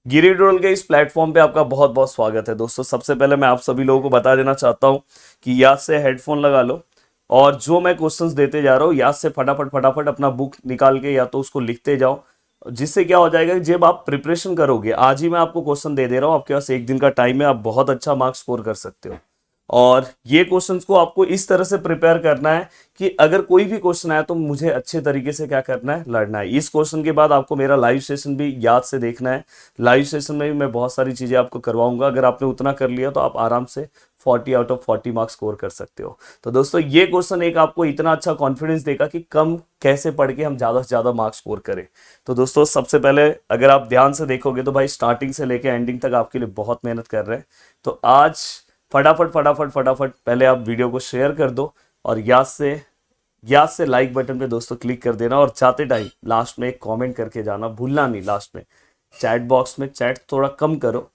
गिरी tutorial के इस platform पे आपका बहुत बहुत स्वागत है दोस्तों। सबसे पहले मैं आप सभी लोगों को बता देना चाहता हूँ कि याद से हेडफोन लगा लो और जो मैं क्वेश्चंस देते जा रहा हूँ याद से फटाफट फटाफट अपना बुक निकाल के या तो उसको लिखते जाओ। जिससे क्या हो जाएगा कि जब आप प्रिपरेशन करोगे, आज ही मैं आपको क्वेश्चन दे दे रहा हूँ, आपके पास एक दिन का टाइम है, आप बहुत अच्छा मार्क्स स्कोर कर सकते हो। और ये क्वेश्चंस को आपको इस तरह से प्रिपेयर करना है कि अगर कोई भी क्वेश्चन आया तो मुझे अच्छे तरीके से क्या करना है, लड़ना है। इस क्वेश्चन के बाद आपको मेरा लाइव सेशन भी याद से देखना है। लाइव सेशन में भी मैं बहुत सारी चीजें आपको करवाऊंगा। अगर आपने उतना कर लिया तो आप आराम से 40 आउट ऑफ 40 मार्क्स स्कोर कर सकते हो। तो दोस्तों ये क्वेश्चन एक आपको इतना अच्छा कॉन्फिडेंस देगा कि कम कैसे पढ़ के हम ज्यादा से ज्यादा मार्क्स स्कोर करें। तो दोस्तों सबसे पहले अगर आप ध्यान से देखोगे तो भाई स्टार्टिंग से लेके एंडिंग तक आपके लिए बहुत मेहनत कर रहे हैं। तो आज फटाफट फटाफट फटाफट पहले आप वीडियो को शेयर कर दो और याद से लाइक बटन पे दोस्तों क्लिक कर देना। और जाते टाइम लास्ट में एक कमेंट करके जाना, भूलना नहीं। लास्ट में चैट बॉक्स में चैट थोड़ा कम करो,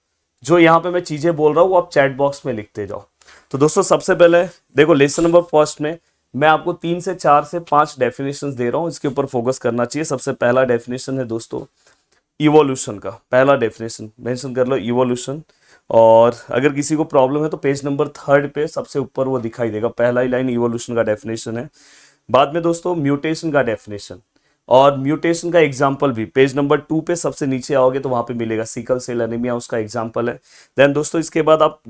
जो यहाँ पे मैं चीजें बोल रहा हूँ वो आप चैट बॉक्स में लिखते जाओ। तो दोस्तों सबसे पहले देखो, लेसन नंबर फर्स्ट में मैं आपको 3 से 4 से 5 डेफिनेशन दे रहा हूँ, इसके ऊपर फोकस करना चाहिए। सबसे पहला डेफिनेशन है दोस्तों इवोल्यूशन का। पहला डेफिनेशन मेंशन कर लो, इवोल्यूशन। और अगर किसी को प्रॉब्लम है तो पेज नंबर 3 पे सबसे ऊपर वो दिखाई देगा, पहला ही लाइन इवोल्यूशन का डेफिनेशन है। बाद में दोस्तों म्यूटेशन का डेफिनेशन और म्यूटेशन का एग्जाम्पल भी पेज नंबर 2 पे सबसे नीचे आओगे तो वहां पे मिलेगा, सिकल सेल एनीमिया उसका एग्जाम्पल है। देन दोस्तों इसके बाद आप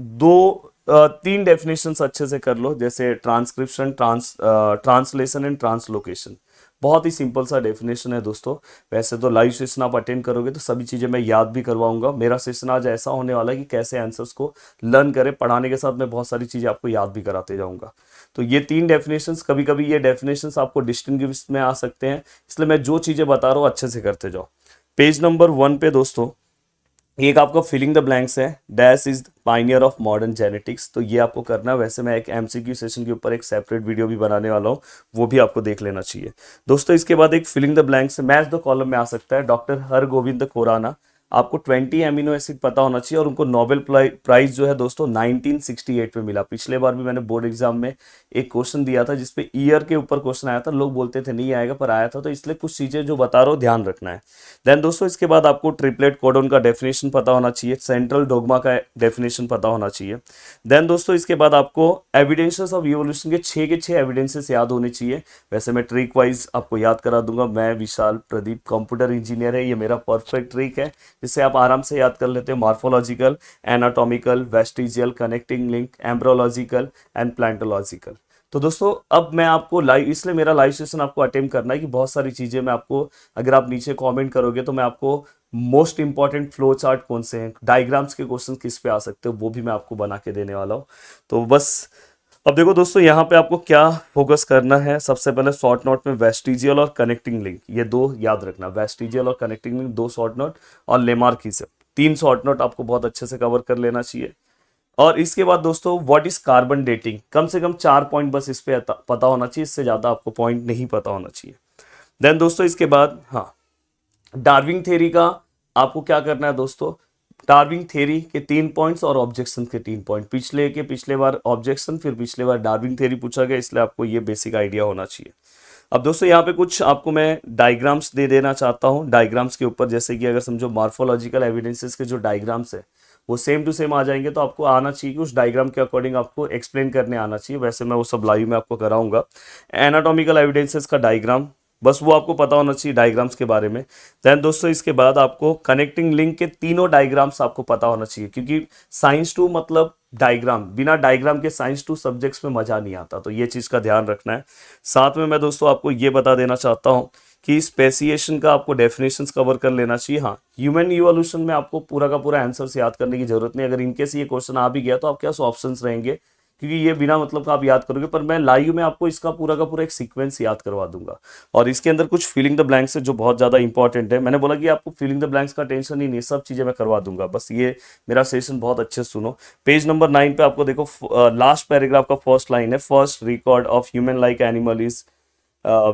3 डेफिनेशंस अच्छे से कर लो, जैसे ट्रांसक्रिप्शन, ट्रांसलेशन एंड ट्रांसलोकेशन। बहुत ही सिंपल सा डेफिनेशन है दोस्तों। वैसे तो लाइव सेशन आप अटेंड करोगे तो सभी चीज़ें मैं याद भी करवाऊंगा। मेरा सेशन आज ऐसा होने वाला है कि कैसे आंसर्स को लर्न करें, पढ़ाने के साथ मैं बहुत सारी चीज़ें आपको याद भी कराते जाऊंगा। तो ये 3 डेफिनेशंस, कभी कभी ये डेफिनेशंस आपको डिस्टिंग्विश में आ सकते हैं, इसलिए मैं जो चीज़ें बता रहा हूँ अच्छे से करते जाओ। पेज नंबर 1 पे दोस्तों एक आपका फिलिंग द ब्लैंक्स है, dash is pioneer of modern genetics. तो ये आपको करना है। वैसे मैं एक एमसीक्यू सेशन के ऊपर एक सेपरेट वीडियो भी बनाने वाला हूँ, वो भी आपको देख लेना चाहिए दोस्तों। इसके बाद एक filling the blanks match the column में आ सकता है, डॉक्टर हरगोविंद खुराना। आपको 20 एमिनो एसिड पता होना चाहिए और उनको नोबेल प्राइज जो है दोस्तों 1968 में मिला। पिछले बार भी मैंने बोर्ड एग्जाम में एक क्वेश्चन दिया था जिसपे ईयर के ऊपर क्वेश्चन आया था, लोग बोलते थे नहीं आएगा पर आया था, तो इसलिए कुछ चीजें जो बता रहा हूँ ध्यान रखना है। देन दोस्तों इसके बाद आपको ट्रिपलेट कोडोन का डेफिनेशन पता होना चाहिए, सेंट्रल डोगमा का डेफिनेशन पता होना चाहिए। देन दोस्तों इसके बाद आपको एविडेंसेस ऑफ इवोल्यूशन के 6 एविडेंसेस याद होने चाहिए। वैसे मैं ट्रिक वाइज आपको याद करा दूंगा। मैं विशाल प्रदीप कंप्यूटर इंजीनियर है, ये मेरा परफेक्ट ट्रिक है जिससे आप आराम से याद कर लेते हैं। Morphological, anatomical, vestigial, connecting link, embryological and palaeontological. तो दोस्तों अब मैं आपको लाइव, इसलिए मेरा लाइव सेशन आपको अटेम्प्ट करना है कि बहुत सारी चीजें मैं आपको, अगर आप नीचे कमेंट करोगे तो मैं आपको मोस्ट इंपॉर्टेंट फ्लो चार्ट कौन से हैं, डायग्राम्स के क्वेश्चन किस पे आ सकते हो, वो भी मैं आपको बना के देने वाला हूँ। तो बस अब देखो दोस्तों यहाँ पे आपको क्या फोकस करना है। सबसे पहले शॉर्ट नोट में वेस्टिजियल और कनेक्टिंग लिंक, ये दो याद रखना, वेस्टिजियल और कनेक्टिंग लिंक 2 शॉर्ट नोट, और लेमार्किज्म 3 शॉर्ट नोट आपको बहुत अच्छे से कवर कर लेना चाहिए। और इसके बाद दोस्तों व्हाट इज कार्बन डेटिंग, कम से कम 4 पॉइंट बस इस पे पता होना चाहिए, इससे ज्यादा आपको पॉइंट नहीं पता होना चाहिए। देन दोस्तों इसके बाद हाँ, डार्विन थ्योरी का आपको क्या करना है दोस्तों। डार्विन थ्योरी के 3 पॉइंट्स और ऑब्जेक्शन के 3 पॉइंट, पिछले बार ऑब्जेक्शन फिर पिछले बार डार्विन थ्योरी पूछा गया, इसलिए आपको ये बेसिक आइडिया होना चाहिए। अब दोस्तों यहाँ पे कुछ आपको मैं डायग्राम्स दे देना चाहता हूँ। डायग्राम्स के ऊपर जैसे कि अगर समझो मॉर्फोलॉजिकल एविडेंसेस के जो डायग्राम्स है वो सेम टू सेम आ जाएंगे, तो आपको आना चाहिए कि उस डायग्राम के अकॉर्डिंग आपको एक्सप्लेन करने आना चाहिए। वैसे मैं वो सब लाइव में आपको कराऊंगा। एनाटॉमिकल एविडेंसेस का डायग्राम, बस वो आपको पता होना चाहिए डायग्राम्स के बारे में। देन दोस्तों इसके बाद आपको कनेक्टिंग लिंक के तीनों डायग्राम्स आपको पता होना चाहिए, क्योंकि साइंस टू मतलब डायग्राम, बिना डायग्राम के साइंस टू सब्जेक्ट्स में मजा नहीं आता, तो ये चीज का ध्यान रखना है। साथ में मैं दोस्तों आपको ये बता देना चाहता हूँ कि स्पेसिएशन का आपको डेफिनेशंस कवर कर लेना चाहिए। हाँ, ह्यूमन इवोल्यूशन में आपको पूरा का पूरा आंसर्स याद करने की जरूरत नहीं। अगर इनकेस ये क्वेश्चन आ भी गया तो आपके पास ऑप्शंस रहेंगे, क्योंकि ये बिना मतलब का आप याद करोगे, पर मैं लाइव में आपको इसका पूरा का पूरा एक सीक्वेंस याद करवा दूंगा। और इसके अंदर कुछ फिलिंग द ब्लैंक्स है जो बहुत ज्यादा इंपॉर्टेंट है। मैंने बोला कि आपको फिलिंग द ब्लैंक्स का टेंशन ही नहीं, सब चीजें मैं करवा दूंगा, बस ये मेरा सेशन बहुत अच्छे से सुनो। पेज नंबर 9 पे आपको देखो, लास्ट पैराग्राफ का फर्स्ट लाइन है, first record of human like animal is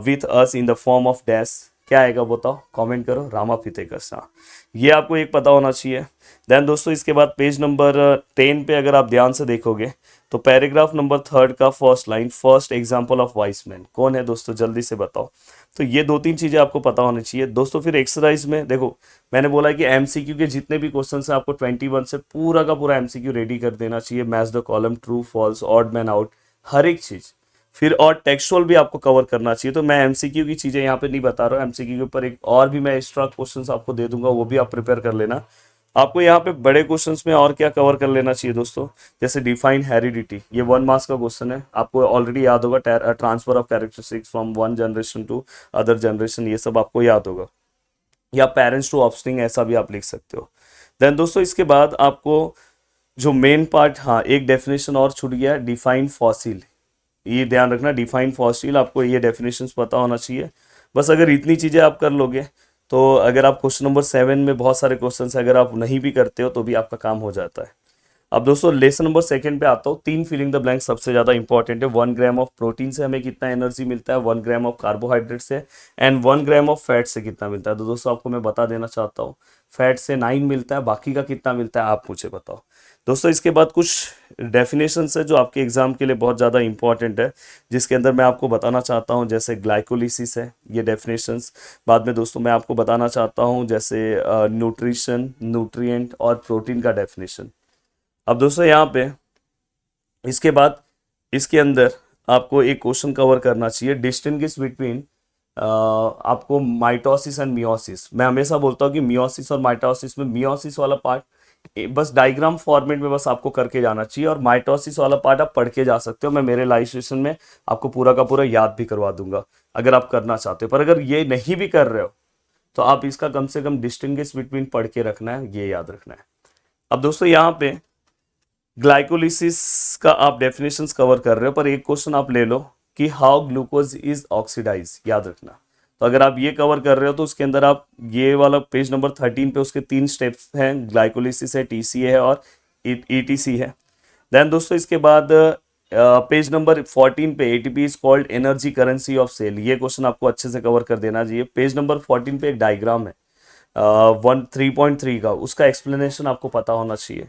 with us in the form of dash. क्या आएगा बताओ, कमेंट करो, रामा फितेकस। हाँ, ये आपको एक पता होना चाहिए। देन दोस्तों इसके बाद पेज नंबर 10 पे अगर आप ध्यान से देखोगे तो पैराग्राफ नंबर 3 का first line, first example of vice man, कौन है दोस्तों, जल्दी से बताओ। तो ये 2-3 चीज़ें आपको पता होनी चाहिए दोस्तों। फिर एक्सरसाइज में देखो, मैंने बोला कि एमसीक्यू के जितने भी क्वेश्चन हैं आपको 21 से पूरा का पूरा एमसीक्यू रेडी कर देना चाहिए। Match the column, true false, odd man out, हर एक चीज़। फिर और टेक्सचुअल भी आपको कवर करना चाहिए। तो मैं एमसीक्यू की चीज़ें यहाँ पे नहीं बता रहा हूँ, एमसीक्यू के ऊपर एक और भी मैं एक्स्ट्रा क्वेश्चंस आपको दे दूंगा, वो भी आप प्रिपेयर कर लेना। आपको यहाँ पे बड़े क्वेश्चंस में और क्या कवर कर लेना चाहिए दोस्तों, जैसे डिफाइन हेरिडिटी, ये 1 मार्क्स का क्वेश्चन है, आपको ऑलरेडी याद होगा। Transfer of characteristics from one generation to other generation, ये सब आपको याद होगा। या पेरेंट्स टू ऑफस्प्रिंग, ऐसा भी आप लिख सकते हो। देन दोस्तों इसके बाद आपको जो मेन पार्ट, हाँ एक डेफिनेशन और छूट गया, डिफाइन फॉसिल। ये ध्यान रखना, डिफाइन फॉसिल, आपको ये डेफिनेशंस पता होना चाहिए। बस अगर इतनी चीज़ें आप कर लोगे तो अगर आप क्वेश्चन नंबर 7 में बहुत सारे क्वेश्चंस अगर आप नहीं भी करते हो तो भी आपका काम हो जाता है। अब दोस्तों लेसन नंबर 2 पे आता हूँ। 3 फिलिंग द ब्लैंक सबसे ज़्यादा इंपॉर्टेंट है। 1 ग्राम ऑफ प्रोटीन से हमें कितना एनर्जी मिलता है, 1 ग्राम ऑफ कार्बोहाइड्रेट से, एंड 1 ग्राम ऑफ फैट से कितना मिलता है। तो दोस्तों आपको मैं बता देना चाहता हूँ, फैट से 9 मिलता है, बाकी का कितना मिलता है आप मुझे बताओ दोस्तों। इसके बाद कुछ डेफिनेशंस है जो आपके एग्जाम के लिए बहुत ज़्यादा इंपॉर्टेंट है, जिसके अंदर मैं आपको बताना चाहता हूँ, जैसे ग्लाइकोलिसिस है ये डेफिनेशंस। बाद में दोस्तों मैं आपको बताना चाहता हूँ जैसे न्यूट्रिशन, न्यूट्रिएंट और प्रोटीन का डेफिनेशन। अब दोस्तों यहाँ पे इसके बाद इसके अंदर आपको एक क्वेश्चन कवर करना चाहिए, डिस्टिंग्विश बिटवीन आपको माइटोसिस एंड मियोसिस। मैं हमेशा बोलता हूँ कि मियोसिस और माइटोसिस में, मियोसिस वाला पार्ट बस डायग्राम फॉर्मेट में बस आपको करके जाना चाहिए, और माइटोसिस वाला पार्ट आप पढ़ के जा सकते हो। मैं मेरे लाइव सेशन में आपको पूरा का पूरा याद भी करवा दूंगा अगर आप करना चाहते हो। पर अगर ये नहीं भी कर रहे हो तो आप इसका कम से कम डिस्टिंग्विश बिटवीन पढ़ के रखना है, ये याद रखना है। अब दोस्तों यहाँ पे ग्लाइकोलिसिस का आप डेफिनेशंस कवर कर रहे हो, पर एक क्वेश्चन आप ले लो कि हाउ ग्लूकोज इज ऑक्सीडाइज, याद रखना। तो अगर आप ये कवर कर रहे हो तो उसके अंदर आप ये वाला पेज नंबर 13 पे उसके 3 स्टेप्स हैं, ग्लाइकोलिसिस है, टीसीए है और ईटीसी है। देन दोस्तों इसके बाद पेज नंबर 14 पे ATP is called energy currency of cell, ये क्वेश्चन आपको अच्छे से कवर कर देना चाहिए। पेज नंबर 14 पे एक डायग्राम है 3.3 का, उसका एक्सप्लेनेशन आपको पता होना चाहिए।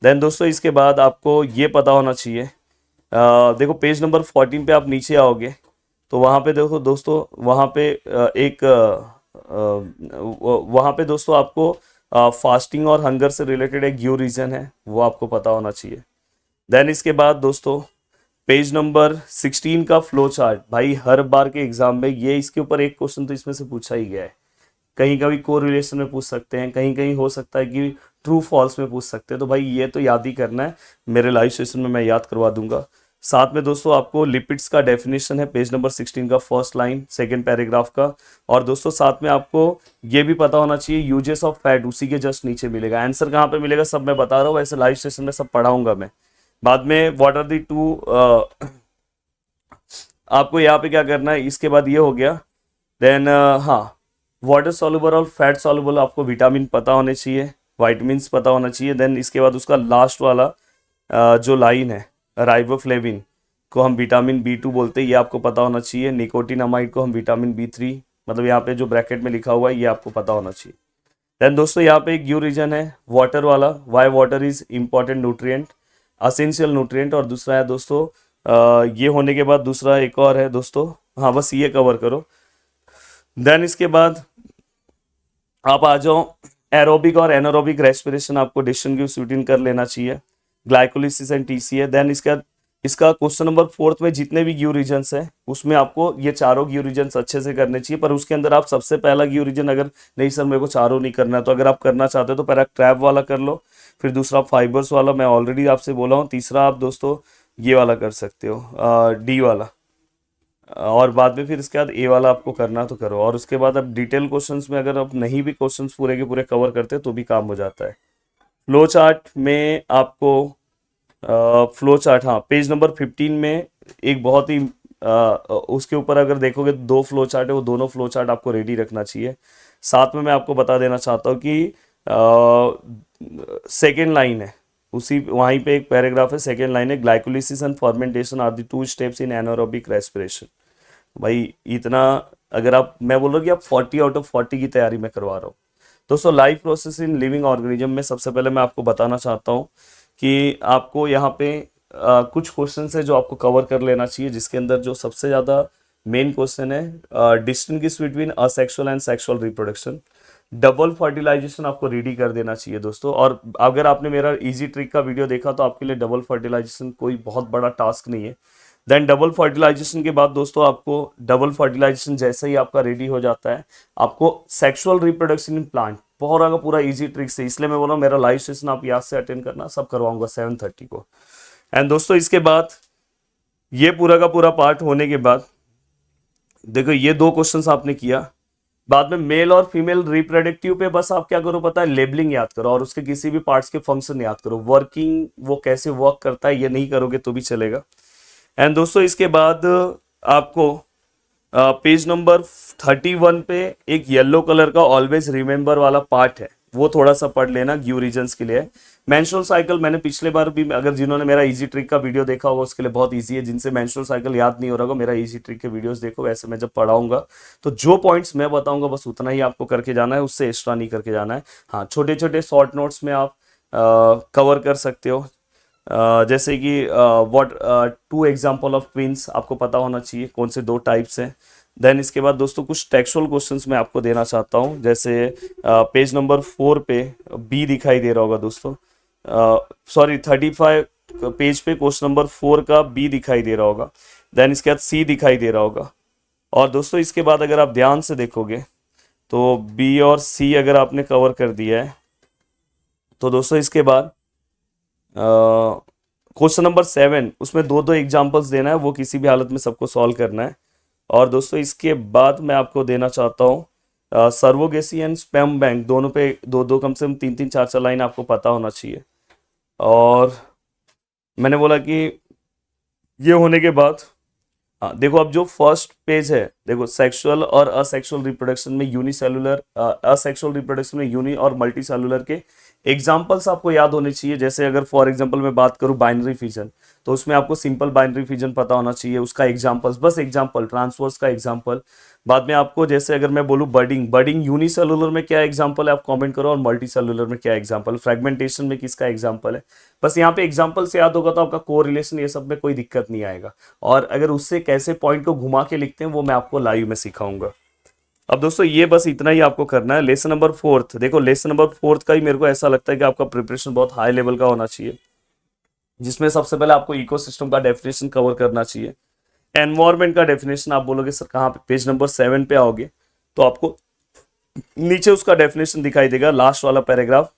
देन दोस्तों इसके बाद आपको ये पता होना चाहिए, देखो पेज नंबर 14 पे आप नीचे आओगे तो वहाँ पे देखो दोस्तों, वहाँ पे वहाँ पे दोस्तों आपको फास्टिंग और हंगर से रिलेटेड एक यूं रीजन है, वो आपको पता होना चाहिए। देन इसके बाद दोस्तों पेज नंबर 16 का फ्लो चार्ट, भाई हर बार के एग्जाम में ये इसके ऊपर एक क्वेश्चन तो इसमें से पूछा ही गया है। कहीं कभी कोरिलेशन में पूछ सकते हैं, कहीं कहीं हो सकता है कि ट्रू फॉल्स में पूछ सकते हैं। तो भाई ये तो याद ही करना है, मेरे लाइव सेशन में मैं याद करवा दूंगा। साथ में दोस्तों आपको लिपिड्स का डेफिनेशन है पेज नंबर 16 का, फर्स्ट लाइन सेकंड पैराग्राफ का। और दोस्तों साथ में आपको ये भी पता होना चाहिए यूजेस ऑफ फैट, उसी के जस्ट नीचे मिलेगा। आंसर कहाँ पे मिलेगा सब मैं बता रहा हूँ, वैसे लाइव सेशन में सब पढ़ाऊंगा मैं। बाद में व्हाट आर दी टू, आपको यहाँ पे क्या करना है, इसके बाद ये हो गया। देन हाँ, वाटर सॉल्युबल और फैट सॉल्युबल, आपको विटामिन पता होने चाहिए, वाइटमिन्स पता होना चाहिए। देन इसके बाद उसका लास्ट वाला जो लाइन है, राइबोफ्लेविन को हम विटामिन B2 बोलते हैं, ये आपको पता होना चाहिए। निकोटिनामाइड को हम विटामिन B3, मतलब यहाँ पे जो ब्रैकेट में लिखा हुआ है ये आपको पता होना चाहिए। देन दोस्तों यहाँ पे एक यू रीजन है वाटर वाला, Y water is important nutrient, essential nutrient. और दूसरा है दोस्तों ये होने के बाद दूसरा एक और है दोस्तों, हाँ बस ये कवर करो। देन इसके बाद आप आ जाओ एरोबिक और एनारोबिक रेस्पिरेशन, आपको डिस्टिंग्विश बिटवीन कर लेना चाहिए, ग्लाइकोलिसिस एंड टीसीए। देन इसका क्वेश्चन नंबर 4 में जितने भी ग्यू रीजन्स हैं उसमें आपको ये चारों ग्यू रीजन्स अच्छे से करने चाहिए। पर उसके अंदर आप सबसे पहला ग्यू रीजन, अगर नहीं सर मेरे को चारों नहीं करना है, तो अगर आप करना चाहते हो तो पहला ट्रैप वाला कर लो, फिर दूसरा फाइबर्स वाला मैं ऑलरेडी आपसे बोला हूँ, तीसरा आप दोस्तों ये वाला कर सकते हो डी वाला, और बाद में फिर इसके बाद ए वाला आपको करना तो करो। और उसके बाद अब डिटेल क्वेश्चंस में अगर आप नहीं भी क्वेश्चंस पूरे के पूरे कवर करते तो भी काम हो जाता है। फ्लो चार्ट में आपको फ्लो चार्ट, हाँ पेज नंबर 15 में एक बहुत ही उसके ऊपर अगर देखोगे 2 फ्लो चार्ट है, वो दोनों फ्लो चार्ट आपको रेडी रखना चाहिए। साथ में मैं आपको बता देना चाहता हूँ कि सेकेंड लाइन है, उसी वहीं पे एक पैराग्राफ है, सेकेंड लाइन है, glycolysis and fermentation are the 2 steps in anaerobic respiration. भाई इतना अगर आप, मैं बोल रहा हूँ कि आप 40 आउट ऑफ 40 की तैयारी में करवा रहा हूँ दोस्तों। Life process in living organism में सबसे पहले मैं आपको बताना चाहता हूँ कि आपको यहाँ पे कुछ क्वेश्चन है जो आपको कवर कर लेना चाहिए, जिसके अंदर जो सबसे ज़्यादा मेन क्वेश्चन है distinguish between asexual and sexual reproduction. Double fertilization आपको रेडी कर देना चाहिए दोस्तों। और अगर आपने मेरा इजी ट्रिक का वीडियो देखा तो आपके लिए डबल फर्टिलाइजेशन कोई बहुत बड़ा टास्क नहीं है। देन डबल फर्टिलाइजेशन के बाद दोस्तों आपको डबल फर्टिलाइजेशन जैसे ही आपका रेडी हो जाता है, आपको सेक्सुअल रिप्रोडक्शन इन प्लांट पूरा का पूरा इजी ट्रिक से, इसलिए मैं बोल रहा हूँ मेरा लाइव सेशन आप याद से अटेंड करना, सब करवाऊंगा 7:30 को। एंड दोस्तों इसके बाद ये पूरा का पूरा पार्ट होने के बाद देखो ये 2 क्वेश्चंस आपने किया, बाद में मेल और फीमेल रिप्रोडक्टिव पे बस आप क्या करो पता है, लेबलिंग याद करो और उसके किसी भी पार्ट्स के फंक्शन याद करो। वर्किंग वो कैसे वर्क करता है ये नहीं करोगे तो भी चलेगा। एंड दोस्तों इसके बाद आपको पेज नंबर 31 पे एक येलो कलर का ऑलवेज रिमेंबर वाला पार्ट है, वो थोड़ा सा पढ़ लेना, ग्यू रीजन्स के लिए। मेंस्ट्रुअल साइकिल मैंने पिछले बार भी, अगर जिन्होंने मेरा इजी ट्रिक का वीडियो देखा होगा उसके लिए बहुत इजी है। जिनसे मेंस्ट्रुअल साइकिल याद नहीं हो रहा होगा, मेरा इजी ट्रिक के वीडियोस देखो, वैसे मैं जब पढ़ाऊंगा तो जो पॉइंट्स मैं बताऊंगा बस उतना ही आपको करके जाना है, उससे एक्स्ट्रा नहीं करके जाना है। हाँ, छोटे छोटे शॉर्ट नोट्स में आप कवर कर सकते हो। जैसे कि व्हाट 2 एग्जाम्पल ऑफ ट्विंस आपको पता होना चाहिए, कौन से 2 टाइप्स हैं। देन इसके बाद दोस्तों कुछ टेक्सुअल क्वेश्चंस मैं आपको देना चाहता हूँ। जैसे पेज नंबर 4 पे बी दिखाई दे रहा होगा दोस्तों, सॉरी 35 पेज पे क्वेश्चन नंबर 4 का बी दिखाई दे रहा होगा। देन इसके बाद सी दिखाई दे रहा होगा। और दोस्तों इसके बाद अगर आप ध्यान से देखोगे तो बी और सी अगर आपने कवर कर दिया है तो दोस्तों इसके बाद क्वेश्चन नंबर 7 उसमें 2 एग्जाम्पल्स देना है, वो किसी भी हालत में सबको सॉल्व करना है। और दोस्तों इसके बाद मैं आपको देना चाहता हूँ सर्वोगेसी एंड स्पर्म बैंक, दोनों पे 2 कम से कम 3 4 लाइन आपको पता होना चाहिए। और मैंने बोला कि ये होने के बाद हाँ देखो, अब जो फर्स्ट पेज है देखो, सेक्सुअल और असेक्सुअल रिप्रोडक्शन में यूनिसेलुलर, असेक्सुअल रिप्रोडक्शन में यूनि और मल्टी सेलुलर के एग्जाम्पल्स आपको याद होने चाहिए। जैसे अगर फॉर एग्जांपल मैं बात करूं बाइनरी फिजन, तो उसमें आपको सिंपल बाइनरी फिजन पता होना चाहिए, उसका एग्जाम्पल्स, बस एग्जाम्पल, ट्रांसवर्स का एग्जाम्पल। बाद में आपको जैसे अगर मैं बोलूं बडिंग, बडिंग यूनिसेलुलर में क्या एग्जाम्पल है आप कमेंट करो, और मल्टी सेलुलर में क्या एग्जाम्पल, फ्रेगमेंटेशन में किसका एग्जाम्पल है। बस यहाँ पे एग्जाम्पल से याद होगा तो आपका कोरिलेशन ये सब में कोई दिक्कत नहीं आएगा। और अगर उससे कैसे पॉइंट को घुमा के लिखते हैं वो मैं आपको लाइव में सिखाऊंगा। अब दोस्तों ये बस इतना ही आपको करना है। लेसन नंबर 4, देखो लेसन नंबर 4 का ही मेरे को ऐसा लगता है कि आपका प्रिपरेशन बहुत हाई लेवल का होना चाहिए, जिसमें सबसे पहले आपको इकोसिस्टम का डेफिनेशन कवर करना चाहिए। एनवायरमेंट का डेफिनेशन आप बोलोगे सर कहाँ पे, पेज नंबर 7 पे आओगे तो आपको नीचे उसका डेफिनेशन दिखाई देगा, लास्ट वाला पैराग्राफ,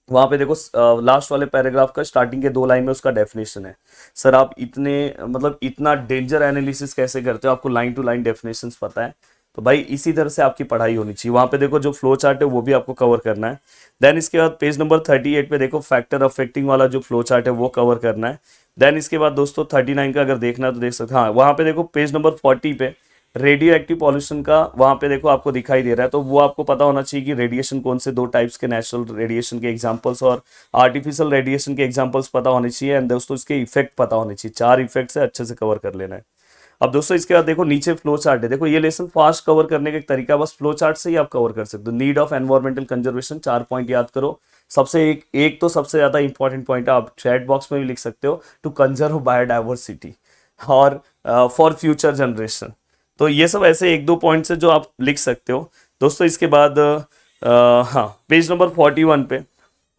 वहां पे देखो लास्ट वाले पैराग्राफ का स्टार्टिंग के 2 लाइन में उसका डेफिनेशन है। सर आप इतने मतलब इतना डेंजर एनालिसिस कैसे करते हो, आपको लाइन टू लाइन डेफिनेशंस पता है? तो भाई इसी तरह से आपकी पढ़ाई होनी चाहिए। वहां पे देखो जो फ्लो चार्ट है वो भी आपको कवर करना है। देन इसके बाद पेज नंबर 38 पे देखो फैक्टर अफेक्टिंग वाला जो फ्लो चार्ट है वो कवर करना है। देन इसके बाद दोस्तों 39 का अगर देखना है तो देख सकते हैं। हाँ, वहां पे देखो पेज नंबर 40 पे रेडियो एक्टिव पॉल्यूशन का वहां पे देखो आपको दिखाई दे रहा है, तो वो आपको पता होना चाहिए कि रेडिएशन कौन से 2 टाइप्स के, नेचुरल रेडिएशन के एग्जांपल्स और आर्टिफिशियल रेडिएशन के एग्जांपल्स पता होने चाहिए। एंड दोस्तों इसके इफेक्ट पता होने चाहिए, 4 इफेक्ट से अच्छे से कवर कर लेना है। अब दोस्तों इसके बाद देखो नीचे फ्लो चार्ट है, देखो ये लेसन फास्ट कवर करने का एक तरीका बस फ्लो चार्ट से ही आप कवर कर सकते हो। Need of environmental conservation, 4 point याद करो। सबसे एक तो सबसे ज्यादा इंपॉर्टेंट पॉइंट है, आप चैट बॉक्स में भी लिख सकते हो, टू कंजर्व बायोडाइवर्सिटी और फॉर फ्यूचर जनरेशन। तो ये सब ऐसे 1-2 पॉइंट्स है जो आप लिख सकते हो दोस्तों। इसके बाद हाँ, पेज नंबर 41 पे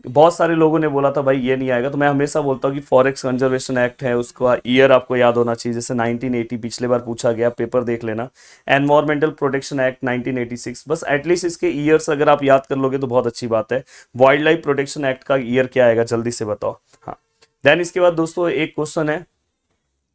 बहुत सारे लोगों ने बोला था भाई ये नहीं आएगा, तो मैं हमेशा बोलता हूँ कि फॉरेस्ट कंजर्वेशन एक्ट है, उसका ईयर आपको याद होना चाहिए। जैसे 1980 पिछले बार पूछा गया, पेपर देख लेना। एनवायरमेंटल प्रोटेक्शन एक्ट 1986, बस एटलीस्ट इसके ईयर्स अगर आप याद कर लोगे तो बहुत अच्छी बात है। वाइल्ड लाइफ प्रोटेक्शन एक्ट का ईयर क्या आएगा जल्दी से बताओ। हाँ, देन इसके बाद दोस्तों एक क्वेश्चन है,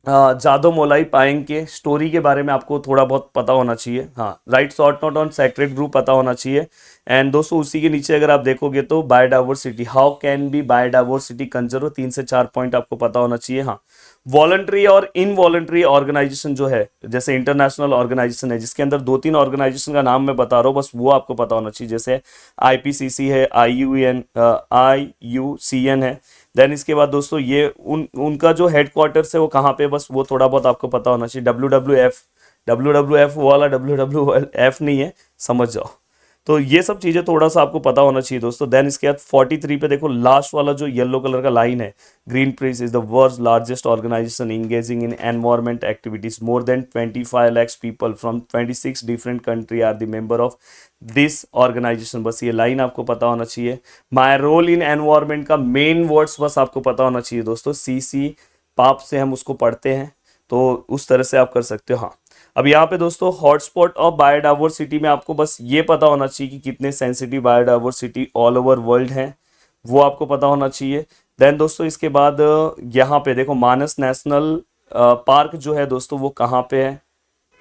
जादव मोलाई पाएंग के स्टोरी के बारे में आपको थोड़ा बहुत पता होना चाहिए। हाँ, write short note on sacred group पता होना चाहिए। एंड दोस्तों उसी के नीचे अगर आप देखोगे तो biodiversity, how can be biodiversity conserve, 3 से 4 पॉइंट आपको पता होना चाहिए। हाँ, वॉलंटरी और इनवॉलंटरी ऑर्गेनाइजेशन जो है, जैसे इंटरनेशनल ऑर्गेनाइजेशन है जिसके अंदर 2-3 ऑर्गेनाइजेशन का नाम मैं बता रहा हूँ, बस वो आपको पता होना चाहिए। जैसे IPCC है, IUCN है। देन इसके बाद दोस्तों ये उनका जो हेडक्वार्टर्स है वो कहाँ पे, बस वो थोड़ा बहुत आपको पता होना चाहिए। WWF वो वाला WWF नहीं है, समझ जाओ। तो ये सब चीजें थोड़ा सा आपको पता होना चाहिए दोस्तों। देन इसके बाद 43 पे देखो लास्ट वाला जो येलो कलर का लाइन है, Greenpeace is the world's largest organisation engaging in environment activities, more than 25 lakhs people from 26 different country are the member of this organisation. बस ये लाइन आपको पता होना चाहिए। माई रोल इन एनवायरमेंट का main words बस आपको पता होना चाहिए दोस्तों। सी पाप से हम उसको पढ़ते हैं, तो उस तरह से आप कर सकते हो। हाँ, अब यहाँ पे दोस्तों हॉटस्पॉट ऑफ बायोडाइवर्सिटी में आपको बस ये पता होना चाहिए कि कितने sensitive biodiversity all over world हैं, वो आपको पता होना चाहिए। देन दोस्तों इसके बाद यहाँ पे देखो मानस नेशनल पार्क जो है दोस्तों वो कहाँ पे है,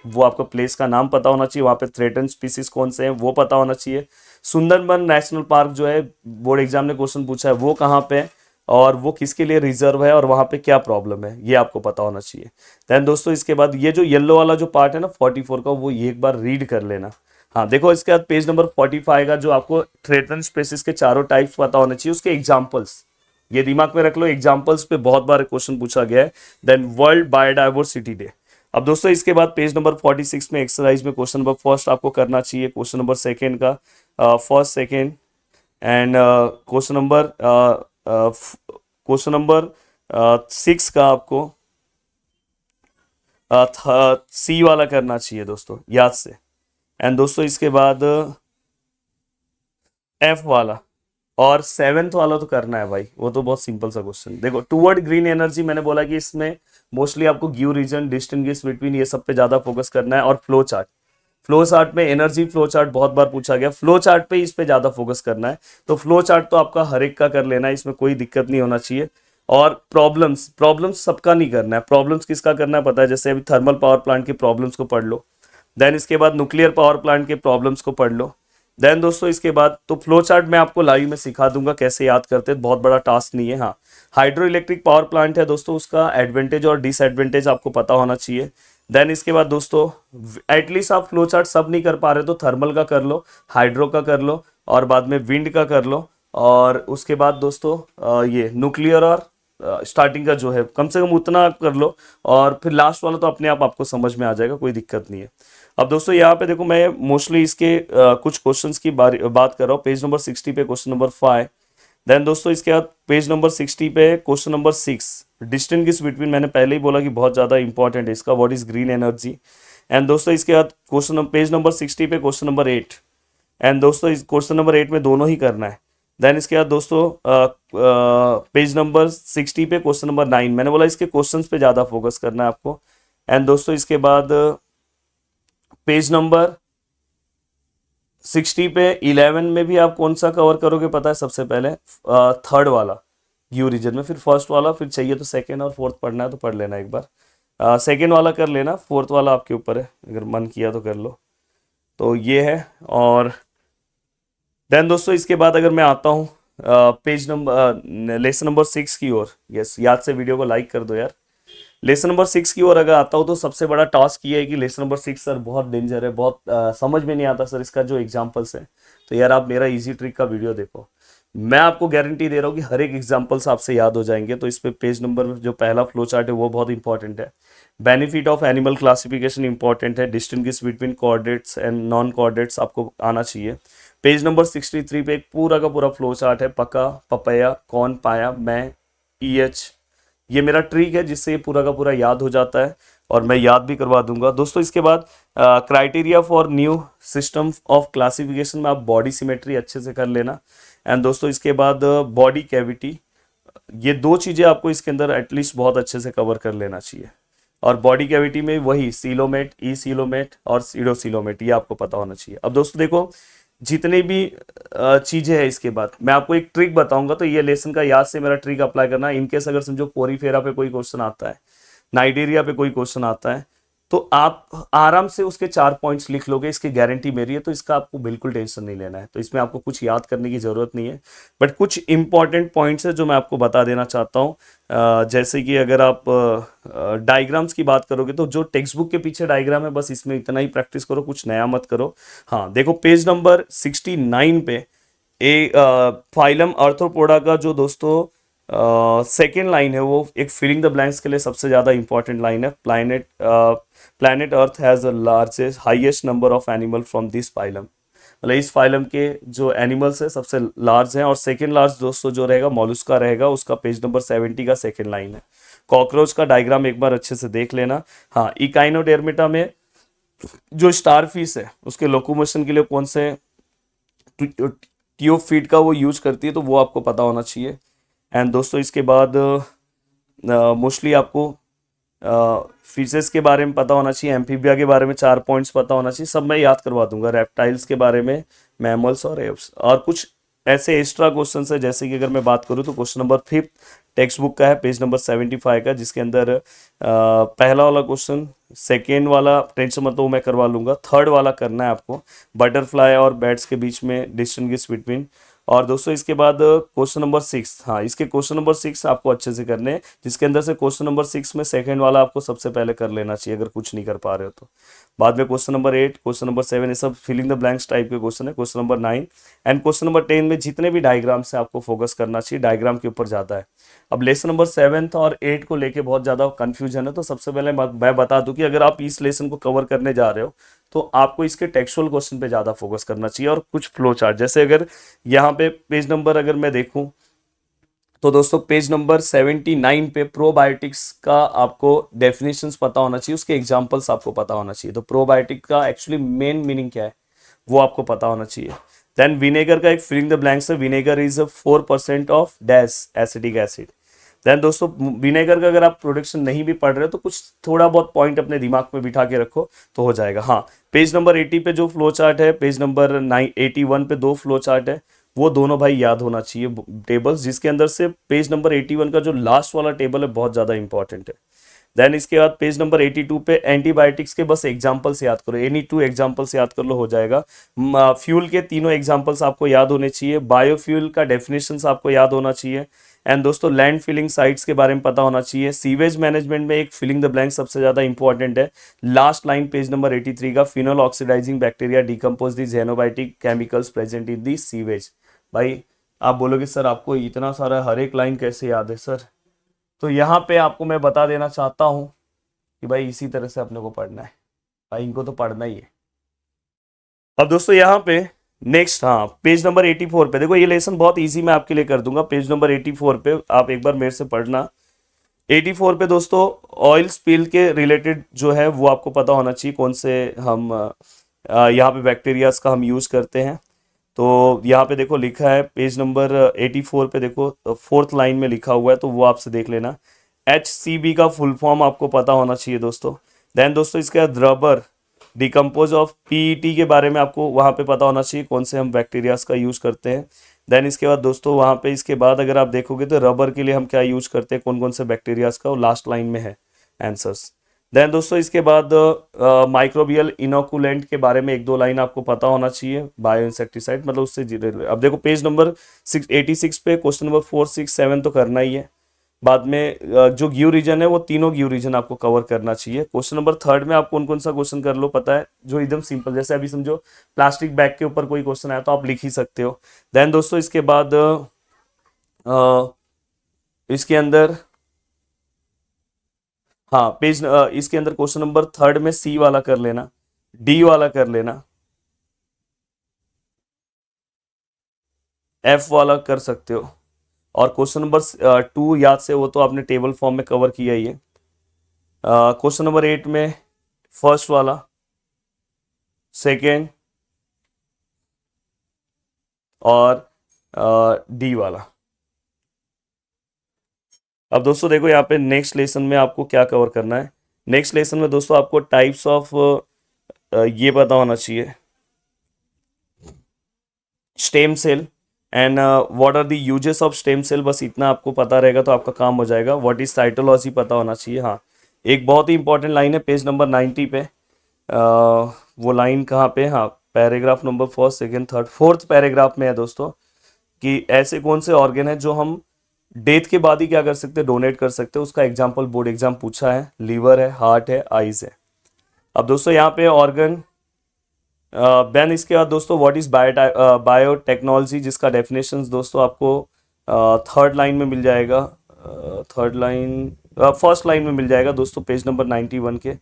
वो आपको प्लेस का नाम पता होना चाहिए। वहाँ पे थ्रेटन स्पीसीज कौन से हैं वो पता होना चाहिए। सुंदरबन नेशनल पार्क जो है बोर्ड एग्जाम ने क्वेश्चन पूछा है वो कहाँ पे है और वो किसके लिए रिजर्व है और वहाँ पे क्या प्रॉब्लम है, ये आपको पता होना चाहिए। देन दोस्तों इसके बाद ये जो येलो वाला जो पार्ट है ना 44 का, वो ये एक बार रीड कर लेना। हाँ देखो इसके बाद पेज नंबर 45 का जो आपको थ्रेटन स्पीसीज के चारों टाइप्स पता होने चाहिए, उसके एग्जाम्पल्स ये दिमाग में रख लो। एग्जाम्पल्स पे बहुत बार क्वेश्चन पूछा गया है। Then world biodiversity day. अब दोस्तों इसके बाद पेज नंबर 46 में एक्सरसाइज में क्वेश्चन नंबर फर्स्ट आपको करना चाहिए, क्वेश्चन नंबर सेकेंड का first second and question number 6 का आपको सी वाला करना चाहिए दोस्तों याद से। एंड दोस्तों इसके बाद एफ वाला और 7th वाला तो करना है भाई, वो तो बहुत सिंपल सा क्वेश्चन। देखो टूवर्ड ग्रीन एनर्जी मैंने बोला कि इसमें मोस्टली आपको गिव रीजन, डिस्टिंग्विश बिटवीन, ये सब पे ज्यादा फोकस करना है। और फ्लो चार्ट, फ्लो चार्ट में एनर्जी फ्लो चार्ट बहुत बार पूछा गया, फ्लो चार्ट पे इस पे ज्यादा फोकस करना है। तो फ्लो चार्ट तो आपका हर एक का कर लेना है, इसमें कोई दिक्कत नहीं होना चाहिए। और प्रॉब्लम्स, प्रॉब्लम्स सबका नहीं करना है। प्रॉब्लम्स किसका करना है पता है, जैसे अभी थर्मल पावर प्लांट की प्रॉब्लम्स को पढ़ लो। देन इसके बाद न्यूक्लियर पावर प्लांट के प्रॉब्लम्स को पढ़ लो। देन दोस्तों इसके बाद तो फ्लो चार्ट मैं आपको लाइव में सिखा दूंगा कैसे याद करते हैं, बहुत बड़ा टास्क नहीं है। हाँ, हाइड्रो इलेक्ट्रिक पावर प्लांट है दोस्तों, उसका एडवांटेज और डिसएडवांटेज आपको पता होना चाहिए। देन इसके बाद दोस्तों एटलीस्ट आप फ्लो चार्ट सब नहीं कर पा रहे तो थर्मल का कर लो, हाइड्रो का कर लो और बाद में विंड का कर लो। और उसके बाद दोस्तों ये न्यूक्लियर और स्टार्टिंग का जो है कम से कम उतना कर लो। और फिर लास्ट वाला तो अपने आप आपको समझ में आ जाएगा, कोई दिक्कत नहीं है। अब दोस्तों यहाँ पे देखो मैं मोस्टली इसके कुछ क्वेश्चंस की बात कर रहा हूँ। पेज नंबर 60 पे क्वेश्चन नंबर 5। देन दोस्तों इसके बाद पेज नंबर 60 पे क्वेश्चन नंबर 6, डिस्टिंग्विश बिटवीन, मैंने पहले ही बोला कि बहुत ज़्यादा इंपॉर्टेंट है इसका, what is green energy. And दोस्तों इसके बाद क्वेश्चन पेज नंबर 60 पे क्वेश्चन नंबर 8। एंड दोस्तों इस क्वेश्चन नंबर 8 में दोनों ही करना है। देन इसके बाद दोस्तों पेज नंबर 60 पे क्वेश्चन नंबर 9, मैंने बोला इसके क्वेश्चंस पे ज़्यादा फोकस करना है आपको। एंड दोस्तों इसके बाद पेज नंबर 60 पे 11 में भी आप कौन सा कवर करोगे पता है, सबसे पहले थर्ड वाला यू रीजन में, फिर फर्स्ट वाला, फिर चाहिए तो सेकेंड और फोर्थ पढ़ना है तो पढ़ लेना एक बार। सेकेंड वाला कर लेना, फोर्थ वाला आपके ऊपर है, अगर मन किया तो कर लो। तो ये है। और देन दोस्तों इसके बाद अगर मैं आता हूँ पेज नंबर लेसन नंबर 6 की ओर, यस याद से वीडियो को लाइक कर दो यार। लेसन नंबर 6 की ओर अगर आता हूँ तो सबसे बड़ा टास्क ये है कि लेसन नंबर 6 सर बहुत डेंजर है, बहुत समझ में नहीं आता सर इसका जो एग्जाम्पल्स है। तो यार आप मेरा इजी ट्रिक का वीडियो देखो, मैं आपको गारंटी दे रहा हूँ कि हर एक एग्जाम्पल्स आपसे याद हो जाएंगे। तो इस पे पेज नंबर जो पहला फ्लो चार्ट है वो बहुत इंपॉर्टेंट है। Benefit of animal classification important है। Distinguish between coordinates and non coordinates आपको आना चाहिए। पेज नंबर 63 पे एक पूरा का पूरा फ्लो चार्ट है, पका, पपैया, कौन, पाया, मैं, EH। ये मेरा ट्रिक है जिससे ये पूरा का पूरा याद हो जाता है और मैं याद भी करवा दूंगा दोस्तों। इसके बाद criteria for new system of classification में आप बॉडी सिमेट्री अच्छे से कर लेना। एंड दोस्तों इसके बाद बॉडी कैविटी, ये दो चीज़ें आपको इसके अंदर एटलीस्ट बहुत अच्छे से कवर कर लेना चाहिए। और बॉडी कैविटी में वही सीलोमेट, ई सीलोमेट और सीडोसीलोमेट, ये आपको पता होना चाहिए। अब दोस्तों देखो जितने भी चीज़ें हैं इसके बाद मैं आपको एक ट्रिक बताऊंगा, तो ये लेसन का याद से मेरा ट्रिक अप्लाई करना। इनकेस अगर समझो पोरीफेरा पे कोई क्वेश्चन आता है, नाइजीरिया पे कोई क्वेश्चन आता है, तो आप आराम से उसके 4 पॉइंट्स लिख लोगे, इसकी गारंटी मेरी है। तो इसका आपको बिल्कुल टेंशन नहीं लेना है, तो इसमें आपको कुछ याद करने की ज़रूरत नहीं है। बट कुछ इंपॉर्टेंट पॉइंट्स है जो मैं आपको बता देना चाहता हूँ। जैसे कि अगर आप डायग्राम्स की बात करोगे तो जो टेक्स्ट बुक के पीछे डायग्राम है बस इसमें इतना ही प्रैक्टिस करो, कुछ नया मत करो। हाँ देखो पेज नंबर 69 पे फाइलम आर्थ्रोपोडा का जो दोस्तों सेकेंड लाइन है वो एक फिलिंग द ब्लैंक्स के लिए सबसे ज़्यादा इंपॉर्टेंट लाइन है। Planet earth has the largest highest number of animal from this phylum. मतलब इस फाइलम के जो एनिमल्स है सबसे लार्ज हैं। और सेकेंड लार्ज दोस्तों जो रहेगा मॉलुस्का रहेगा, उसका पेज नंबर 70 का सेकेंड लाइन है। कॉकरोच का डायग्राम एक बार अच्छे से देख लेना। हाँ, इकाइनोडेर्मिटा में जो स्टार फिश है उसके लोकोमोशन के लिए कौन से ट्यूब फीड का वो यूज करती है, तो वो आपको पता होना चाहिए। एंड दोस्तों इसके बाद मोस्टली आपको फिशेस के बारे में पता होना चाहिए, एम्फीबिया के बारे में 4 पॉइंट्स पता होना चाहिए, सब मैं याद करवा दूंगा। रेप्टाइल्स के बारे में, मैमल्स और एप्स, और कुछ ऐसे एक्स्ट्रा क्वेश्चन है जैसे कि अगर मैं बात करूँ तो क्वेश्चन नंबर 5 टेक्स्ट बुक का है, पेज नंबर 75 का, जिसके अंदर पहला वाला क्वेश्चन, सेकेंड वाला टेंशन मत लो मैं करवा लूंगा, थर्ड वाला करना है आपको, बटरफ्लाई और बैट्स के बीच में डिस्टिंग्विश बिटवीन। और दोस्तों इसके बाद क्वेश्चन नंबर 6, हाँ इसके क्वेश्चन नंबर 6 आपको अच्छे से करने हैं, जिसके अंदर से क्वेश्चन नंबर 6 में सेकंड वाला आपको सबसे पहले कर लेना चाहिए अगर कुछ नहीं कर पा रहे हो तो। बाद में क्वेश्चन नंबर 8, क्वेश्चन नंबर 7, ये सब फिलिंग द ब्लैंक्स टाइप के क्वेश्चन है। Question number 9 and question number 10 में जितने भी डायग्राम से आपको फोकस करना चाहिए, डायग्राम के ऊपर ज्यादा है। अब लेसन नंबर 7 और 8 को लेके बहुत ज्यादा कंफ्यूजन है, तो सबसे पहले मैं बता दूं कि अगर आप इस लेसन को कवर करने जा रहे हो तो आपको इसके टेक्सुअल क्वेश्चन पे ज्यादा फोकस करना चाहिए और कुछ फ्लो चार्ट। जैसे अगर यहाँ पे पेज नंबर अगर मैं देखूं तो दोस्तों पेज नंबर 79 पे प्रोबायोटिक्स का आपको डेफिनेशंस पता होना चाहिए, उसके एग्जांपल्स आपको पता होना चाहिए। तो प्रोबायोटिक का एक्चुअली मेन मीनिंग क्या है वो आपको पता होना चाहिए। देन विनेगर का एक फिलिंग द ब्लैंक्स है, vinegar is 4% of dash acidic acid. Then दोस्तों विनेगर का अगर आप प्रोडक्शन नहीं भी पढ़ रहे हो तो कुछ थोड़ा बहुत पॉइंट अपने दिमाग में बिठा के रखो तो हो जाएगा। हाँ, पेज नंबर 80 पे जो फ्लो चार्ट है, पेज नंबर 81 पे 2 फ्लो चार्ट है, वो दोनों भाई याद होना चाहिए टेबल्स, जिसके अंदर से पेज नंबर 81 का जो लास्ट वाला टेबल है बहुत ज़्यादा इंपॉर्टेंट है। देन इसके बाद पेज नंबर 82 पे एंटीबायोटिक्स के बस एग्जांपल्स याद करो, एनी 2 एग्जांपल्स याद कर लो हो जाएगा। फ्यूल के तीनों एग्जांपल्स आपको याद होने चाहिए, बायोफ्यूल का डेफिनेशंस आपको याद होना चाहिए। एंड दोस्तों लैंड फिलिंग साइट्स के बारे में पता होना चाहिए। सीवेज मैनेजमेंट में एक फिलिंग द ब्लैंक सबसे ज्यादा इंपॉर्टेंट है, लास्ट लाइन पेज नंबर 83 का, phenol oxidizing bacteria decompose the xenobiotic chemicals present in the sewage. भाई आप बोलोगे सर आपको इतना सारा हर एक लाइन कैसे याद है सर, तो यहाँ पे आपको मैं बता देना चाहता हूँ कि भाई इसी तरह से अपने को पढ़ना है, भाई इनको तो पढ़ना ही है। अब दोस्तों यहाँ पे नेक्स्ट, हाँ पेज नंबर 84 पे देखो, ये लेसन बहुत इजी मैं आपके लिए कर दूंगा। पेज नंबर 84 पे आप एक बार मेरे से पढ़ना। 84 पे दोस्तों ऑयल स्पिल के रिलेटेड जो है वो आपको पता होना चाहिए, कौन से हम यहाँ पे बैक्टीरियाज का हम यूज करते हैं। तो यहाँ पे देखो लिखा है पेज नंबर 84 पे देखो, फोर्थ लाइन में लिखा हुआ है, तो वो आपसे देख लेना। HCB का फुल फॉर्म आपको पता होना चाहिए दोस्तों। देन दोस्तों इसके बाद रबर डिकम्पोज ऑफ PET के बारे में आपको वहाँ पे पता होना चाहिए, कौन से हम बैक्टीरियाज का यूज करते हैं। देन इसके बाद दोस्तों वहाँ पे इसके बाद अगर आप देखोगे तो रबर के लिए हम क्या यूज करते हैं, कौन कौन से बैक्टीरियाज का, वो लास्ट लाइन में है आंसर्स। देन दोस्तों इसके बाद माइक्रोबियल इनोकुलेंट के बारे में 1-2 लाइन आपको पता होना चाहिए, बायो इंसेक्टिसाइड मतलब उससे अब देखो पेज नंबर 86 पे क्वेश्चन नंबर 4, 6, 7 तो करना ही है। बाद में जो ग्यू रीजन है वो तीनों ग्यू रीजन आपको कवर करना चाहिए। क्वेश्चन नंबर 3 में आप कौन कौन सा क्वेश्चन कर लो पता है, जो एकदम सिंपल, जैसे अभी समझो प्लास्टिक बैग के ऊपर कोई क्वेश्चन आया तो आप लिख ही सकते हो। देन दोस्तों इसके बाद इसके अंदर हाँ पेज इसके अंदर क्वेश्चन नंबर 3 में C वाला कर लेना, D वाला कर लेना, F वाला कर सकते हो। और क्वेश्चन नंबर 2 याद से वो तो आपने टेबल फॉर्म में कवर किया ही है। क्वेश्चन नंबर 8 में फर्स्ट वाला, सेकेंड और D वाला। अब दोस्तों देखो यहाँ पे नेक्स्ट लेसन में आपको क्या कवर करना है। नेक्स्ट लेसन में दोस्तों आपको टाइप्स ऑफ ये पता होना चाहिए, stem cell and what are the uses of stem cell, बस इतना आपको पता रहेगा तो आपका काम हो जाएगा। व्हाट इज साइटोलॉजी पता होना चाहिए। हाँ, एक बहुत ही इंपॉर्टेंट लाइन है पेज नंबर 90 पे, वो लाइन कहाँ पे, हाँ पैराग्राफ नंबर 1, 2, 3, 4th पैराग्राफ में है दोस्तों, कि ऐसे कौन से ऑर्गन है जो हम डेथ के बाद ही क्या कर सकते हैं, डोनेट कर सकते हैं। उसका एग्जाम्पल बोर्ड एग्जाम पूछा है, लीवर है, हार्ट है, आईज है। अब दोस्तों यहाँ पे ऑर्गन देन इसके बाद दोस्तों व्हाट इज बायोटेक्नोलॉजी, जिसका डेफिनेशंस दोस्तों आपको थर्ड लाइन में मिल जाएगा, फर्स्ट लाइन में मिल जाएगा दोस्तों पेज नंबर 91 के।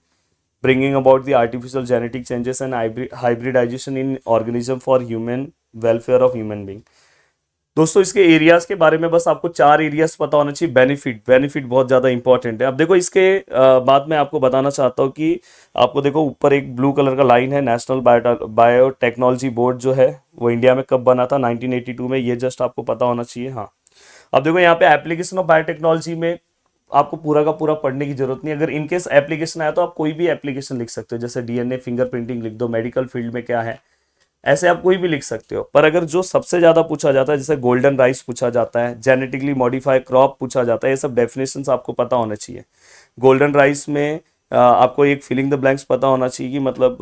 bringing about the artificial genetic changes and hybridization in organism for human welfare of human being। दोस्तों इसके एरियाज के बारे में बस आपको 4 एरियाज पता होना चाहिए। बेनिफिट बहुत ज्यादा इंपॉर्टेंट है। अब देखो इसके बाद में आपको बताना चाहता हूँ कि आपको देखो ऊपर एक ब्लू कलर का लाइन है, नेशनल बायोटेक्नोलॉजी बोर्ड जो है वो इंडिया में कब बना था, 1982 में। ये जस्ट आपको पता होना चाहिए। हाँ, अब देखो यहाँ पे एप्लीकेशन ऑफ बायोटेक्नोलॉजी में आपको पूरा का पूरा पढ़ने की जरूरत नहीं। अगर इनकेस एप्लीकेशन आया तो आप कोई भी एप्लीकेशन लिख सकते हो, जैसे डीएनए फिंगरप्रिंटिंग लिख दो, मेडिकल फील्ड में क्या है, ऐसे आप कोई भी लिख सकते हो। पर अगर जो सबसे ज्यादा पूछा जाता है, जैसे गोल्डन राइस पूछा जाता है, जेनेटिकली मॉडिफाइड क्रॉप पूछा जाता है, ये सब डेफिनेशंस आपको पता होने चाहिए। गोल्डन राइस में आपको एक फिलिंग द ब्लैंक्स पता होना चाहिए कि मतलब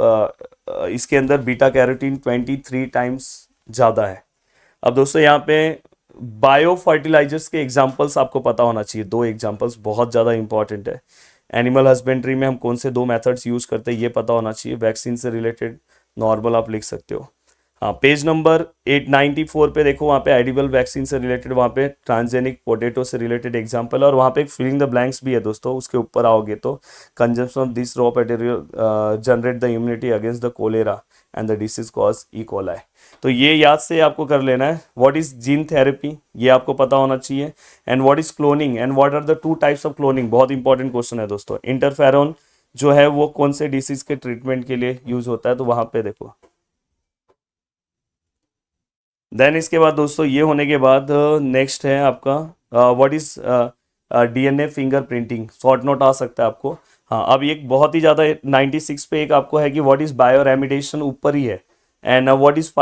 इसके अंदर बीटा कैरोटीन 23 टाइम्स ज़्यादा है। अब दोस्तों यहाँ पे बायो फर्टिलाइजर्स के एग्जाम्पल्स आपको पता होना चाहिए। 2 एग्जाम्पल्स बहुत ज़्यादा इंपॉर्टेंट है। एनिमल हस्बेंड्री में हम कौन से 2 मेथड्स यूज़ करते हैं ये पता होना चाहिए। वैक्सीन से रिलेटेड नॉर्मल आप लिख सकते हो। हाँ, पेज नंबर 894 पे देखो, वहाँ पे एडिबल वैक्सीन से रिलेटेड, वहाँ पे ट्रांसजेनिक पोटैटो से रिलेटेड एग्जांपल, और वहाँ पे एक फिलिंग द ब्लैंक्स भी है दोस्तों। उसके ऊपर आओगे तो consumption of this raw material generate the immunity against the cholera and the disease cause E coli. तो ये याद से आपको कर लेना है। व्हाट इज जीन थेरेपी, ये आपको पता होना चाहिए। And what is cloning and what are the 2 types of cloning, बहुत इंपॉर्टेंट क्वेश्चन है दोस्तों। इंटरफेरोन जो है वो कौन से डिसीज के ट्रीटमेंट के लिए यूज होता है, तो वहां पे देखो। देन इसके बाद दोस्तों ये होने के बाद नेक्स्ट है आपका what is DNA fingerprinting, short note आ सकता है आपको। हाँ, अब एक बहुत ही ज़्यादा 96 पे एक आपको है कि व्हाट इज बायो रेमिडेशन, ऊपर ही है। And what is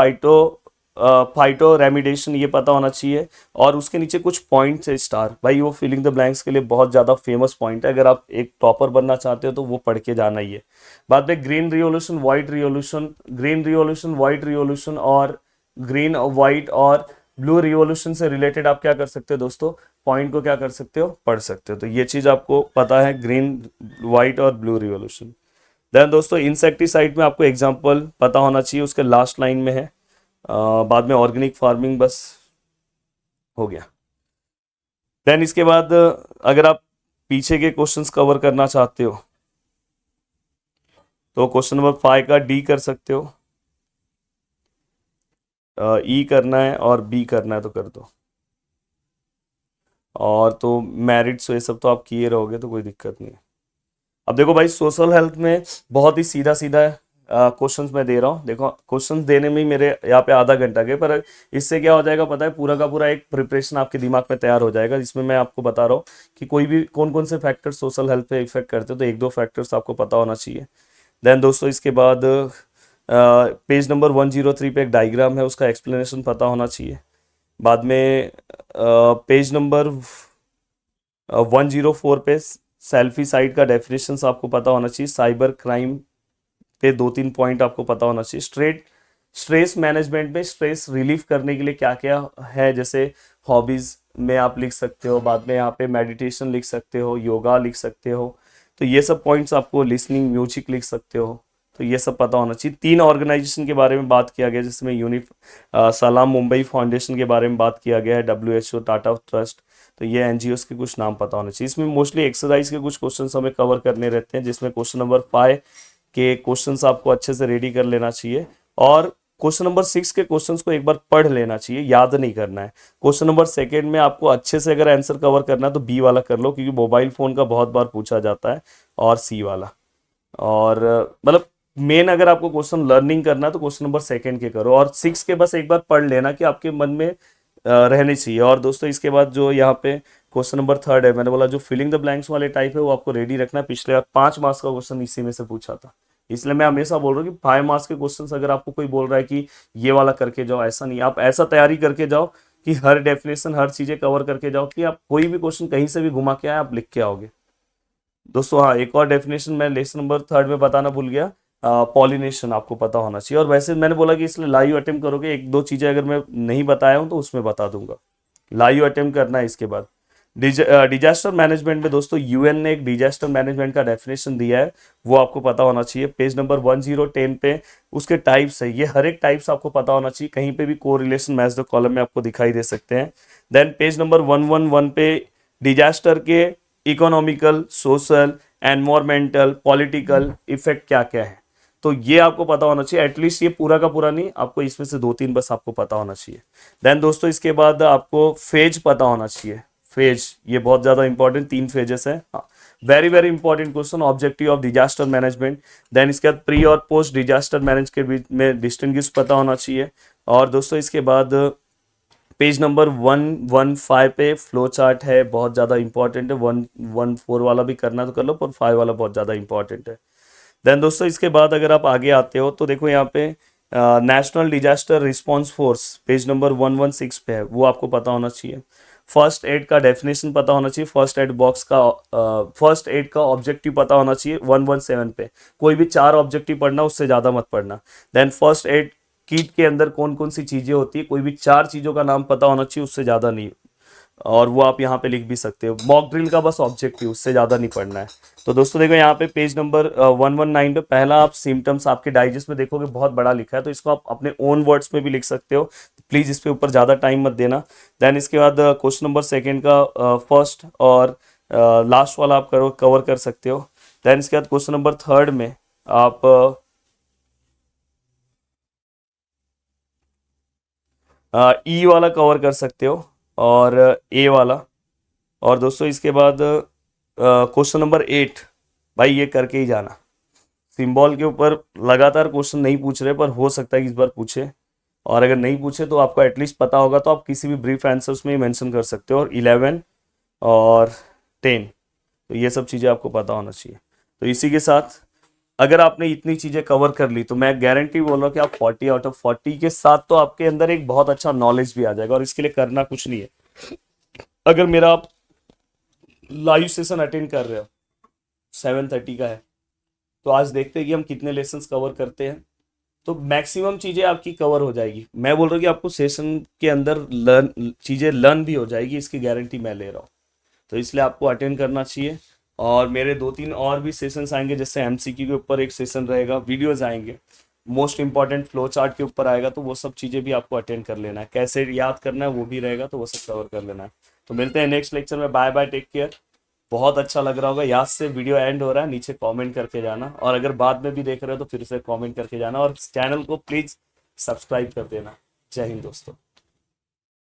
phyto remediation, ये पता होना चाहिए। और उसके नीचे कुछ पॉइंट्स है स्टार, भाई वो फिलिंग द ब्लैंक्स के लिए बहुत ज़्यादा फेमस पॉइंट है। अगर आप एक टॉपर बनना चाहते हो तो वो पढ़ के जाना ही है। बाद में green revolution, white revolution, green revolution, white revolution और ग्रीन, वाइट और ब्लू रिवॉल्यूशन से रिलेटेड आप क्या कर सकते हो दोस्तों, पॉइंट को क्या कर सकते हो, पढ़ सकते हो। तो ये चीज आपको पता है, ग्रीन, वाइट और ब्लू रिवॉल्यूशन। देन दोस्तों इंसेक्टिसाइड में आपको एग्जांपल पता होना चाहिए, उसके लास्ट लाइन में है। बाद में ऑर्गेनिक फार्मिंग, बस हो गया। देन इसके बाद अगर आप पीछे के क्वेश्चंस कवर करना चाहते हो तो क्वेश्चन नंबर 5 का डी कर सकते हो, ई करना है और बी करना है तो कर दो। और तो मेरिट्स ये सब तो आप किए रहोगे तो कोई दिक्कत नहीं है। अब देखो भाई, सोशल हेल्थ में बहुत ही सीधा सीधा क्वेश्चंस मैं दे रहा हूँ। देखो क्वेश्चंस देने में ही मेरे यहाँ पे आधा घंटा गए, पर इससे क्या हो जाएगा पता है, पूरा का पूरा एक प्रिपरेशन आपके दिमाग में तैयार हो जाएगा, जिसमें मैं आपको बता रहा हूँ कि कोई भी कौन कौन से फैक्टर्स सोशल हेल्थ पे इफेक्ट करते हैं, तो 1-2 फैक्टर्स आपको पता होना चाहिए। देन दोस्तों इसके बाद पेज नंबर 103 पे एक डायग्राम है, उसका एक्सप्लेनेशन पता होना चाहिए। बाद में पेज नंबर 104 पे सेल्फी साइट का डेफिनेशंस आपको पता होना चाहिए। साइबर क्राइम पे 2-3 पॉइंट आपको पता होना चाहिए। स्ट्रेस मैनेजमेंट में स्ट्रेस रिलीफ करने के लिए क्या क्या है, जैसे हॉबीज में आप लिख सकते हो, बाद में यहाँ पे मेडिटेशन लिख सकते हो, योगा लिख सकते हो। तो ये सब पॉइंट्स आपको, लिसनिंग म्यूजिक लिख सकते हो, तो ये सब पता होना चाहिए। 3 ऑर्गेनाइजेशन के बारे में बात किया गया, जिसमें सलाम मुंबई फाउंडेशन के बारे में बात किया गया है, WHO, टाटा ट्रस्ट। तो ये एनजीओस के कुछ नाम पता होना चाहिए। इसमें मोस्टली एक्सरसाइज के कुछ क्वेश्चंस हमें कवर करने रहते हैं, जिसमें क्वेश्चन नंबर 5 के क्वेश्चंस आपको अच्छे से रेडी कर लेना चाहिए, और क्वेश्चन नंबर 6 के क्वेश्चंस को एक बार पढ़ लेना चाहिए, याद नहीं करना है। क्वेश्चन नंबर 2 में आपको अच्छे से अगर आंसर कवर करना है तो बी वाला कर लो, क्योंकि मोबाइल फोन का बहुत बार पूछा जाता है, और सी वाला। और मतलब मेन अगर आपको क्वेश्चन लर्निंग करना है तो क्वेश्चन नंबर 2 के करो, और 6 के बस एक बार पढ़ लेना कि आपके मन में रहनी चाहिए। और दोस्तों इसके बाद जो यहाँ पे क्वेश्चन नंबर 3 है, मैंने बोला जो फिलिंग द ब्लैंक्स वाले टाइप है वो आपको रेडी रखना है। पिछले 5 मार्क्स का क्वेश्चन इसी में से पूछा था, इसलिए मैं हमेशा बोल रहा हूँ कि 5 मार्क्स के क्वेश्चंस अगर आपको कोई बोल रहा है कि ये वाला करके जाओ, ऐसा नहीं, आप ऐसा तैयारी करके जाओ कि हर डेफिनेशन, हर चीजें कवर करके जाओ, कि आप कोई भी क्वेश्चन कहीं से भी घुमा के आए आप लिख के आओगे दोस्तों। हाँ, एक और डेफिनेशन मैं लेसन नंबर 3 में बताना भूल गया, पॉलिनेशन आपको पता होना चाहिए। और वैसे मैंने बोला कि इसलिए लाइव अटेम्प्ट करोगे, 1-2 चीजें अगर मैं नहीं बताया हूं तो उसमें बता दूंगा, लाइव अटेम्प्ट करना है। इसके बाद डिजास्टर मैनेजमेंट में दोस्तों यूएन ने एक डिजास्टर मैनेजमेंट का डेफिनेशन दिया है, वो आपको पता होना चाहिए। पेज नंबर 1010 पे उसके टाइप्स है, ये हर एक टाइप्स आपको पता होना चाहिए, कहीं पे भी कोरिलेशन मैच द कॉलम में आपको दिखाई दे सकते हैं। देन पेज नंबर 111 पे डिजास्टर के economical, social environmental, political effect क्या क्या है, तो ये आपको पता होना चाहिए। एटलीस्ट ये पूरा का पूरा नहीं, आपको इसमें से 2-3 बस आपको पता होना चाहिए। देन दोस्तों इसके बाद आपको फेज पता होना चाहिए। फेज ये बहुत ज्यादा इंपॉर्टेंट, 3 फेजेस है। Very very important question, objective of disaster management. Then इसके बाद प्री और पोस्ट डिजास्टर मैनेज के बीच में डिस्टिंग्विश पता होना चाहिए। और दोस्तों इसके बाद पेज नंबर 115 पे फ्लो चार्ट है, बहुत ज़्यादा इंपॉर्टेंट है। 114 वाला भी करना तो कर लो, पर 5 वाला बहुत ज़्यादा इंपॉर्टेंट है। देन दोस्तों इसके बाद अगर आप आगे आते हो तो देखो यहाँ पे national disaster response force page number 116 पे है, वो आपको पता होना चाहिए। फर्स्ट एड का डेफिनेशन पता होना चाहिए। फर्स्ट एड बॉक्स का फर्स्ट एड का ऑब्जेक्टिव पता होना चाहिए 117 पे। कोई भी 4 ऑब्जेक्टिव पढ़ना, उससे ज़्यादा मत पढ़ना। देन फर्स्ट एड किट के अंदर कौन कौन सी चीज़ें होती है, कोई भी 4 चीज़ों का नाम पता होना चाहिए, उससे ज़्यादा नहीं। और वो आप यहाँ पे लिख भी सकते हो। मॉक ड्रिल का बस ऑब्जेक्टिव, उससे ज़्यादा नहीं पढ़ना है। तो दोस्तों देखो यहाँ पे पेज नंबर 119 पे पहला आप सिम्टम्स आपके डाइजेस्ट में देखोगे बहुत बड़ा लिखा है, तो इसको आप अपने ओन वर्ड्स में भी लिख सकते हो। प्लीज़ इस पे ऊपर ज़्यादा टाइम मत देना। देन इसके बाद क्वेश्चन नंबर सेकेंड का फर्स्ट और लास्ट वाला आप कवर कर सकते हो। देन इसके बाद क्वेश्चन नंबर थर्ड में आप ई वाला कवर कर सकते हो, और ए वाला। और दोस्तों इसके बाद क्वेश्चन नंबर 8, भाई ये करके ही जाना। सिंबल के ऊपर लगातार क्वेश्चन नहीं पूछ रहे, पर हो सकता है कि इस बार पूछे। और अगर नहीं पूछे तो आपको एटलीस्ट पता होगा, तो आप किसी भी ब्रीफ आंसर्स में ही मेंशन कर सकते हो। और 11 और 10, तो ये सब चीज़ें आपको पता होना चाहिए। तो इसी के साथ अगर आपने इतनी चीज़ें कवर कर ली, तो मैं गारंटी बोल रहा हूँ कि आप 40 आउट ऑफ 40 के साथ तो आपके अंदर एक बहुत अच्छा नॉलेज भी आ जाएगा। और इसके लिए करना कुछ नहीं है। अगर मेरा आप लाइव सेशन अटेंड कर रहे हो, 7:30 का है, तो आज देखते हैं कि हम कितने लेसन्स कवर करते हैं। तो मैक्सिमम चीज़ें आपकी कवर हो जाएगी। मैं बोल रहा हूँ कि आपको सेशन के अंदर चीज़ें लर्न भी हो जाएगी, इसकी गारंटी मैं ले रहा हूँ। तो इसलिए आपको अटेंड करना चाहिए। और मेरे 2-3 और भी सेशंस आएंगे, जैसे एमसीक्यू के ऊपर एक सेशन रहेगा, वीडियोस आएंगे, मोस्ट इंपॉर्टेंट फ्लो चार्ट के ऊपर आएगा, तो वो सब चीज़ें भी आपको अटेंड कर लेना है। कैसे याद करना है वो भी रहेगा, तो वो सब कवर कर लेना है। तो मिलते हैं नेक्स्ट लेक्चर में। Bye bye, take care. बहुत अच्छा लग रहा होगा। याद से वीडियो एंड हो रहा है, नीचे कमेंट करके जाना, और अगर बाद में भी देख रहे हो तो फिर से कमेंट करके जाना, और चैनल को प्लीज़ सब्सक्राइब कर देना। जय हिंद दोस्तों।